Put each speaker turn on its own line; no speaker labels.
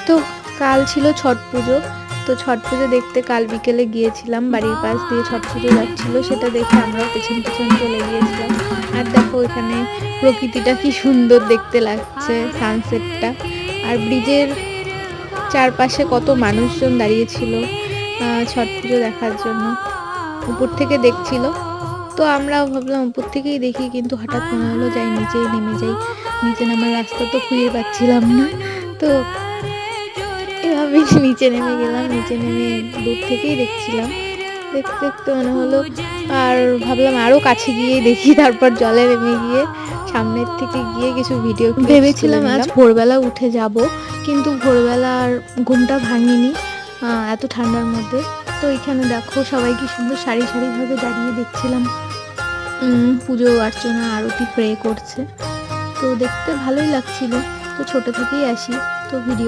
তো কাল ছিল ছট পুজো, তো ছট পুজো দেখতে কাল বিকেলে গিয়েছিলাম। বাড়ির পাশ দিয়ে ছট পুজো যাচ্ছিলো, সেটা দেখে আমরাও পেছন পেছন চলে গিয়েছিলাম। আর দেখো এখানে প্রকৃতিটা কি সুন্দর দেখতে লাগছে, সানসেটটা। আর ব্রিজের চারপাশে কত মানুষজন দাঁড়িয়েছিল ছট পুজো দেখার জন্য, উপর থেকে দেখছিল। তো আমরাও ভাবলাম উপর থেকেই দেখি, কিন্তু হঠাৎ মনে হলো যাই নিচেই নেমে যাই। নিচে নামার রাস্তা তো খুঁজে পাচ্ছিলাম না, তো এভাবে নিচে নেমে গেলাম। নিচে নেমে দূর থেকেই দেখছিলাম, দেখতে দেখতে মনে হলো, আর ভাবলাম আরও কাছে গিয়ে দেখি। তারপর জলে নেমে গিয়ে সামনের থেকে গিয়ে কিছু ভিডিও ভেবেছিলাম আজ ভোরবেলা উঠে যাব, কিন্তু ভোরবেলা আর ঘুমটা ভাঙিনি এত ঠান্ডার মধ্যে। তো এখানে দেখো সবাই কি সুন্দর সারি সারিভাবে দাঁড়িয়ে দেখছিলাম পুজো অর্চনা আরতি প্রে করছে। তো দেখতে ভালোই লাগছিল। তো ছোট থেকেই আসি, তো ভিডিও